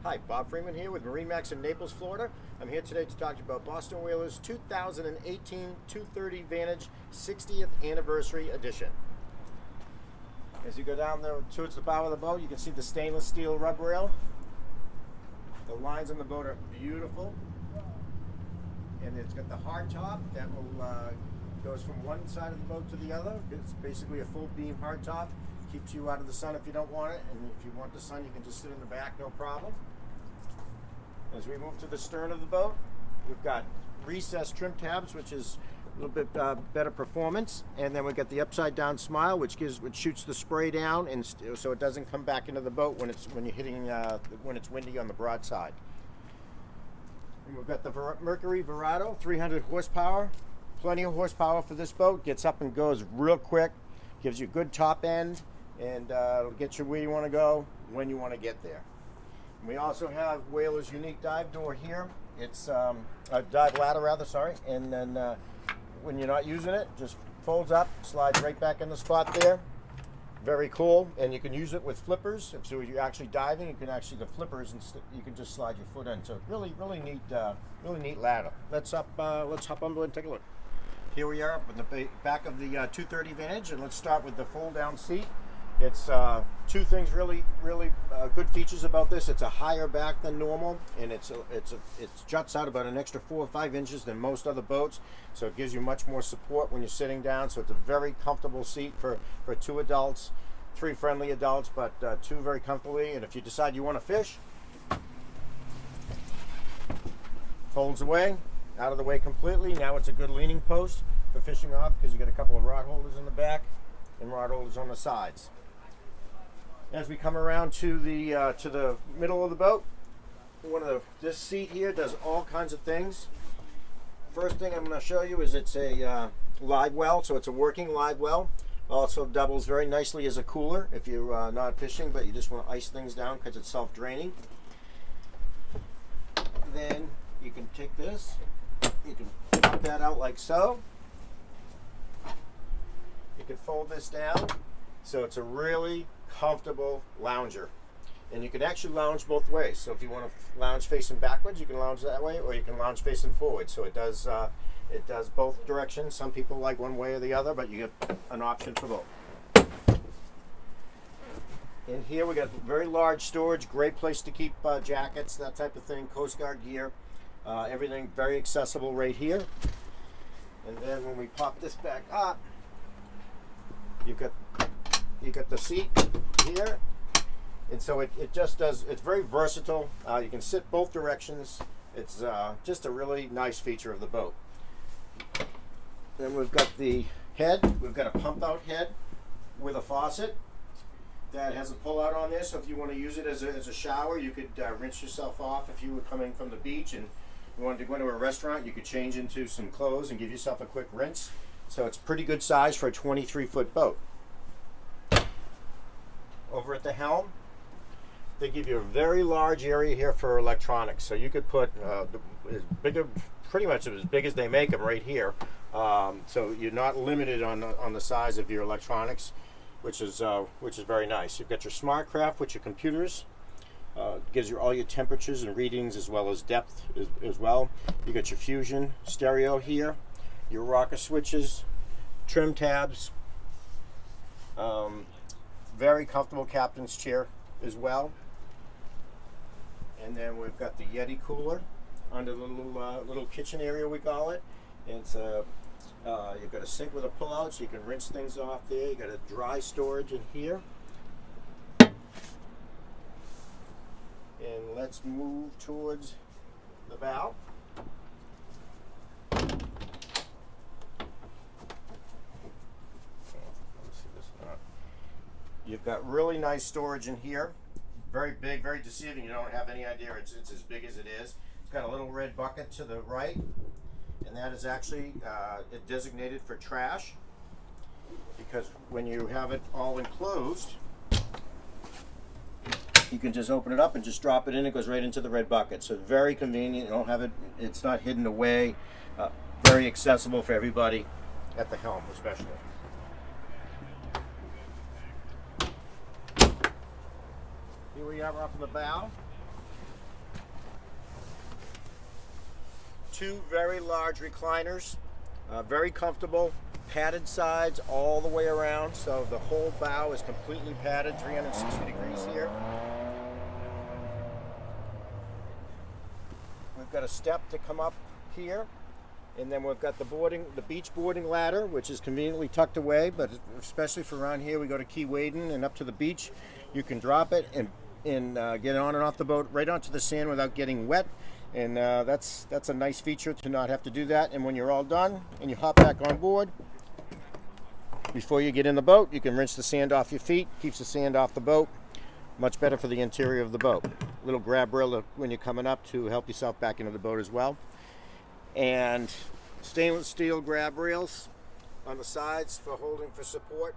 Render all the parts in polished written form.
Hi, Bob Freeman here with MarineMax in Naples, Florida. I'm here today to talk to you about Boston Whaler's 2018 230 Vantage 60th Anniversary Edition. As you go down there towards the bow of the boat, you can see the stainless steel rub rail. The lines on the boat are beautiful. And it's got the hard top that will goes from one side of the boat to the other. It's basically a full beam hard top. Keeps you out of the sun if you don't want it, and if you want the sun, you can just sit in the back, no problem. As we move to the stern of the boat, we've got recessed trim tabs, which is a little bit better performance, and then we've got the upside down smile, which shoots the spray down, and so it doesn't come back into the boat when you're hitting when it's windy on the broadside. And we've got the Mercury Verado, 300 horsepower, plenty of horsepower for this boat. Gets up and goes real quick, gives you a good top end, and it'll get you where you want to go when you want to get there. We also have Whaler's unique dive door here. It's a dive ladder rather, sorry. And then when you're not using it, just folds up, slides right back in the spot there. Very cool. And you can use it with flippers. So if you're actually diving, you can actually the flippers, and you can just slide your foot in. So really neat ladder. Let's hop on board and take a look. Here we are up in the back of the 230 Vantage, and let's start with the fold down seat. It's two things really good features about this. It's a higher back than normal, and it juts out about an extra 4 or 5 inches than most other boats, so it gives you much more support when you're sitting down. So it's a very comfortable seat for 2 adults, 3 friendly adults, but 2 very comfortably. And if you decide you want to fish, folds away, out of the way completely. Now it's a good leaning post for fishing off, because you got a couple of rod holders in the back and rod holders on the sides. As we come around to the middle of the boat, this seat here does all kinds of things. First thing I'm going to show you is it's a live well, so it's a working live well. Also doubles very nicely as a cooler if you're not fishing, but you just want to ice things down because it's self-draining. Then you can take this, you can pop that out like so. You can fold this down, so it's a really comfortable lounger, and you can actually lounge both ways. So if you want to lounge facing backwards, you can lounge that way, or you can lounge facing forward. So it does both directions. Some people like one way or the other, but you get an option for both. In here we got very large storage, great place to keep jackets, that type of thing, Coast Guard gear, everything very accessible right here. And then when we pop this back up, you got the seat here, and so it just does. It's very versatile. You can sit both directions. It's just a really nice feature of the boat. Then we've got the head. We've got a pump out head with a faucet that has a pull out on this. So if you want to use it as a shower, you could rinse yourself off. If you were coming from the beach and you wanted to go into a restaurant, you could change into some clothes and give yourself a quick rinse. So it's pretty good size for a 23-foot boat. Over at the helm, they give you a very large area here for electronics. So you could put pretty much as big as they make them right here. So you're not limited on the size of your electronics, which is very nice. You've got your SmartCraft with your computers. Gives you all your temperatures and readings, as well as depth as well. You got your Fusion stereo here, your rocker switches, trim tabs, very comfortable captain's chair as well. And then we've got the Yeti cooler under the little kitchen area, we call it. And it's you've got a sink with a pull out, so you can rinse things off there. You got a dry storage in here. And let's move towards the bow. You've got really nice storage in here. Very big, very deceiving. You don't have any idea it's as big as it is. It's got a little red bucket to the right, and that is actually designated for trash, because when you have it all enclosed, you can just open it up and just drop it in. It goes right into the red bucket. So very convenient. You don't have it. It's not hidden away. Very accessible for everybody at the helm, especially. Here we are off of the bow. two very large recliners, very comfortable, padded sides all the way around, so the whole bow is completely padded, 360 degrees here. We've got a step to come up here, and then we've got the beach boarding ladder, which is conveniently tucked away, but especially for around here, we go to Key Wading and up to the beach. You can drop it and get on and off the boat right onto the sand without getting wet, and that's a nice feature to not have to do that. And when you're all done and you hop back on board, before you get in the boat, you can rinse the sand off your feet, keeps the sand off the boat. Much better for the interior of the boat. Little grab rail when you're coming up to help yourself back into the boat as well. And stainless steel grab rails on the sides for support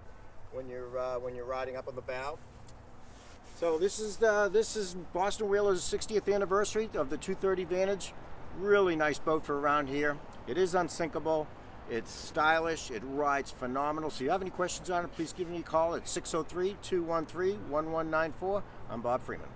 when you're riding up on the bow. So this is Boston Whaler's 60th anniversary of the 230 Vantage. Really nice boat for around here. It is unsinkable. It's stylish. It rides phenomenal. So if you have any questions on it, please give me a call at 603-213-1194. I'm Bob Freeman.